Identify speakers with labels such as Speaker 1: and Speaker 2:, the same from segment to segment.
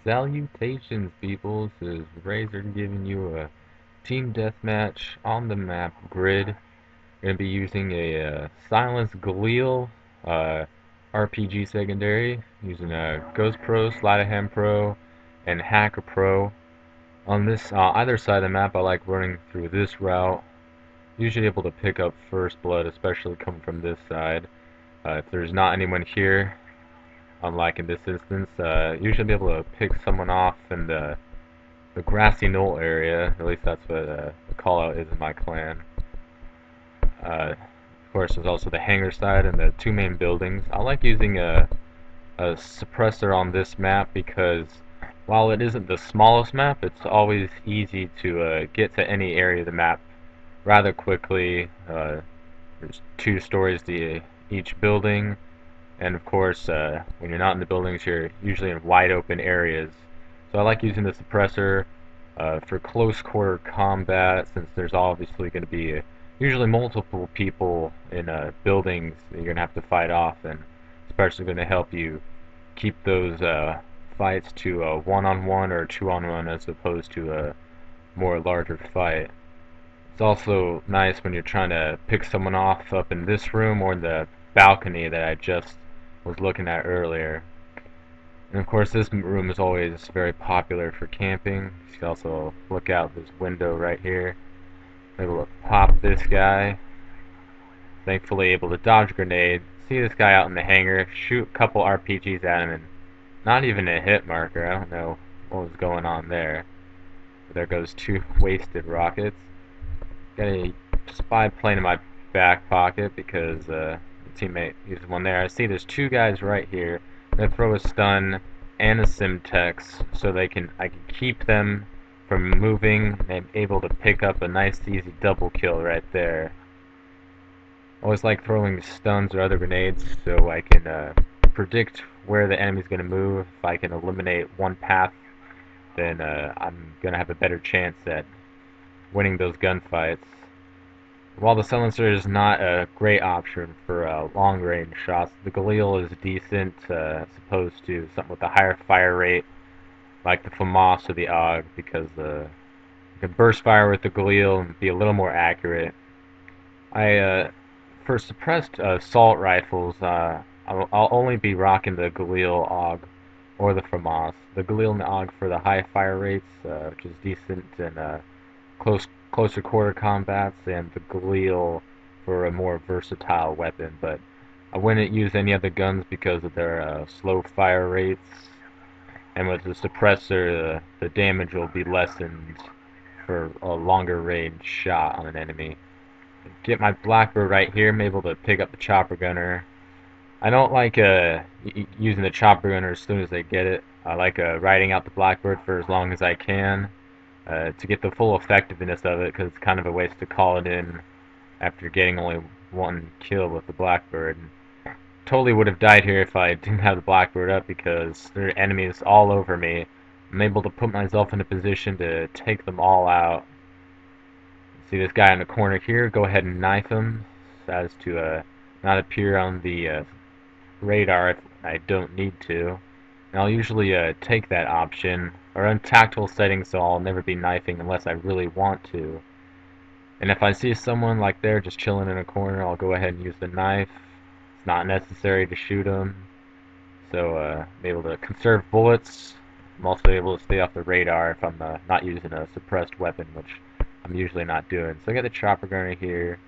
Speaker 1: Salutations, peoples. This is Razor giving you a team deathmatch on the map Grid. Going to be using a silenced galil RPG secondary, using a Ghost Pro, Sleight of Hand Pro, and Hacker Pro. On this either side of the map, I like running through this route. Usually able to pick up first blood, especially coming from this side. If there's not anyone here, unlike in this instance, usually be able to pick someone off in the grassy knoll area. At least that's what the call out is in my clan. Of course, there's also the hangar side and the two main buildings. I like using a suppressor on this map because while it isn't the smallest map, it's always easy to get to any area of the map rather quickly. There's two stories to each building. And of course, when you're not in the buildings, you're usually in wide open areas. So I like using the suppressor for close quarter combat, since there's obviously going to be usually multiple people in buildings that you're going to have to fight off, and especially going to help you keep those fights to a one-on-one or two-on-one as opposed to a more larger fight. It's also nice when you're trying to pick someone off up in this room or in the balcony that I just was looking at earlier. And of course, this room is always very popular for camping. You can also look out this window right here. Able to pop this guy. Thankfully able to dodge a grenade. See this guy out in the hangar, shoot a couple RPGs at him, and not even a hit marker. I don't know what was going on there. But there goes two wasted rockets. Got a spy plane in my back pocket because the teammate used one there. I see there's two guys right here. I'm gonna throw a stun and a Simtex so I can keep them from moving. I'm able to pick up a nice easy double kill right there. Always like throwing stuns or other grenades so I can predict where the enemy's gonna move. If I can eliminate one path, then I'm gonna have a better chance at winning those gunfights. While the silencer is not a great option for long-range shots, the galil is decent as opposed to something with a higher fire rate like the FAMAS or the AUG, because you can burst fire with the galil and be a little more accurate. For suppressed assault rifles, I'll only be rocking the galil AUG or the FAMAS. The galil and the AUG for the high fire rates, which is decent in closer quarter combats, and the galil for a more versatile weapon. But I wouldn't use any other guns because of their slow fire rates, and with the suppressor the damage will be lessened for a longer range shot on an enemy. Get my Blackbird right here. I'm able to pick up the chopper gunner. I don't like using the chopper gunner as soon as I get it. I like riding out the Blackbird for as long as I can to get the full effectiveness of it, because it's kind of a waste to call it in after getting only one kill with the Blackbird. Totally would have died here if I didn't have the Blackbird up, because there are enemies all over me. I'm able to put myself in a position to take them all out. See this guy in the corner here, go ahead and knife him so as to not appear on the radar if I don't need to. And I'll usually take that option, or in tactical settings, so I'll never be knifing unless I really want to. And if I see someone like they're just chilling in a corner, I'll go ahead and use the knife. It's not necessary to shoot them, so I'm able to conserve bullets. I'm also able to stay off the radar if I'm not using a suppressed weapon, which I'm usually not doing. So I got the chopper gunner here.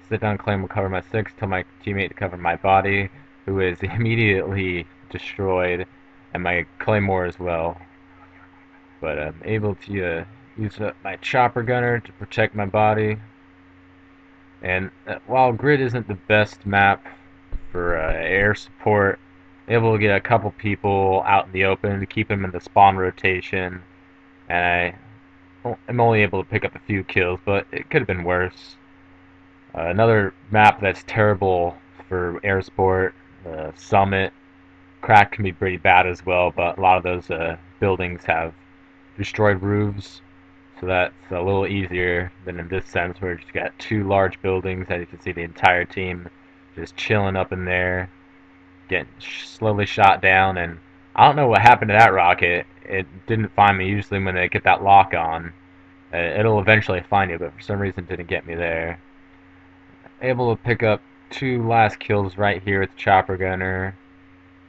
Speaker 1: Sit down, claim will cover my six, tell my teammate to cover my body, who is immediately destroyed, and my claymore as well. But I'm able to use my chopper gunner to protect my body. And while Grid isn't the best map for air support, I'm able to get a couple people out in the open to keep them in the spawn rotation, and I'm only able to pick up a few kills, but it could have been worse. Another map that's terrible for air support, Summit. Crack can be pretty bad as well, but a lot of those buildings have destroyed roofs, so that's a little easier than in this sense where you just got two large buildings that you can see the entire team just chilling up in there, getting slowly shot down, and I don't know what happened to that rocket. It didn't find me. Usually when they get that lock on, it'll eventually find you, but for some reason it didn't get me there. Able to pick up 2 last kills right here with the chopper gunner,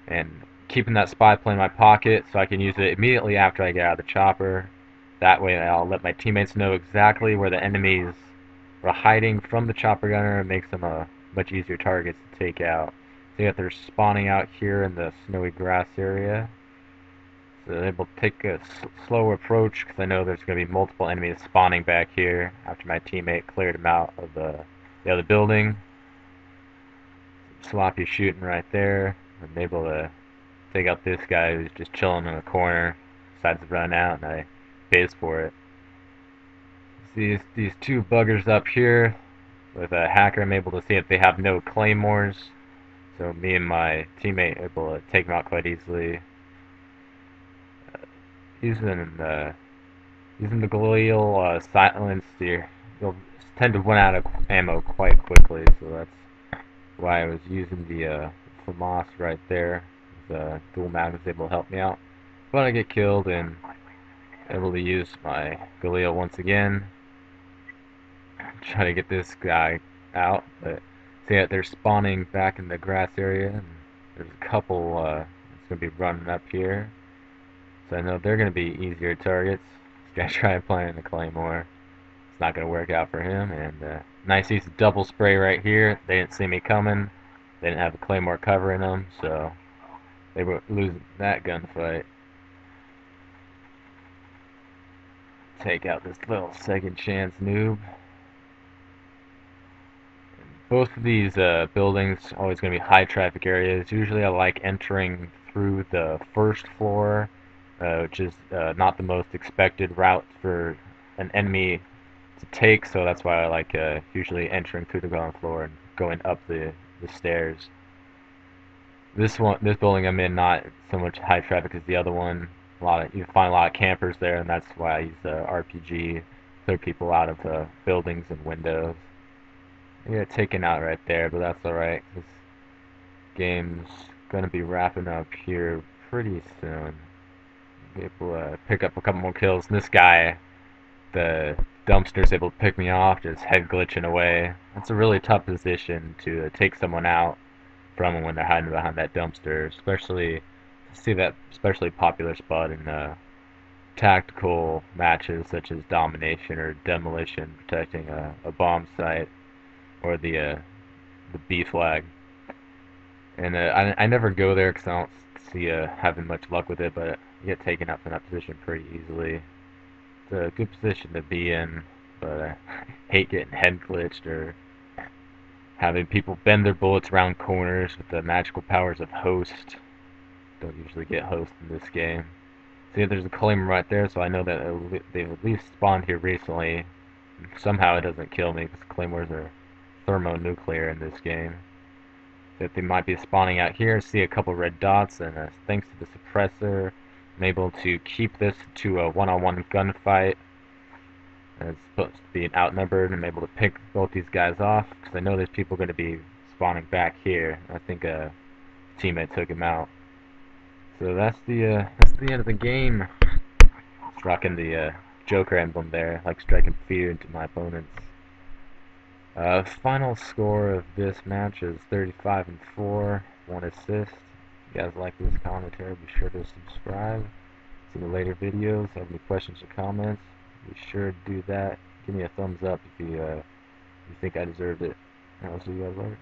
Speaker 1: and keeping that spy plane in my pocket so I can use it immediately after I get out of the chopper. That way I'll let my teammates know exactly where the enemies are hiding from the chopper gunner. It makes them a much easier targets to take out. See that they're spawning out here in the snowy grass area. So they're able to take a slower approach because I know there's going to be multiple enemies spawning back here after my teammate cleared them out of the other building. Sloppy shooting right there. I'm able to take out this guy who's just chilling in the corner, decides to run out, and I pays for it. These 2 buggers up here with a hacker, I'm able to see that they have no claymores, so me and my teammate are able to take them out quite easily. Using the galil silence, you'll tend to run out of ammo quite quickly, so that's why I was using the FAMAS right there. The dual mag was able to help me out. But I get killed and able to use my galil once again. Try to get this guy out, but see that they're spawning back in the grass area, and there's a couple that's going to be running up here. So I know they're going to be easier targets. This guy trying playing the claymore. It's not going to work out for him, and nice use of double spray right here. They didn't see me coming. They didn't have a claymore covering them, so they were losing that gunfight. Take out this little second chance noob. Both of these buildings always going to be high traffic areas. Usually I like entering through the first floor, which is not the most expected route for an enemy to take, so that's why I like usually entering through the ground floor and going up the stairs. This building I'm in, not so much high traffic as the other one. You find a lot of campers there, and that's why I use the RPG, clear people out of buildings and windows. I get taken out right there, but that's alright. This game's gonna be wrapping up here pretty soon. Be able to pick up a couple more kills. And this guy, the dumpster's able to pick me off, just head glitching away. That's a really tough position to take someone out from when they're hiding behind that dumpster, especially to see that especially popular spot in tactical matches such as domination or demolition, protecting a bomb site or the B flag. And I never go there because I don't see having much luck with it, but you get taken out from that position pretty easily. It's a good position to be in, but I hate getting head glitched or having people bend their bullets around corners with the magical powers of Host. Don't usually get Host in this game. See, there's a claim right there, so I know that they've at least spawned here recently. Somehow it doesn't kill me because claymores are thermonuclear in this game. That they might be spawning out here. See a couple red dots, and thanks to the suppressor, I'm able to keep this to a one-on-one gunfight. As opposed to being outnumbered, I'm able to pick both these guys off because I know there's people going to be spawning back here. I think a teammate took him out. So that's the end of the game. Just rocking the Joker emblem there, like striking fear into my opponents. Final score of this match is 35-4, 1 assist. If you guys like this commentary, be sure to subscribe. See the later videos. Have any questions or comments, be sure to do that. Give me a thumbs up if you think I deserved it. And I'll see you guys later.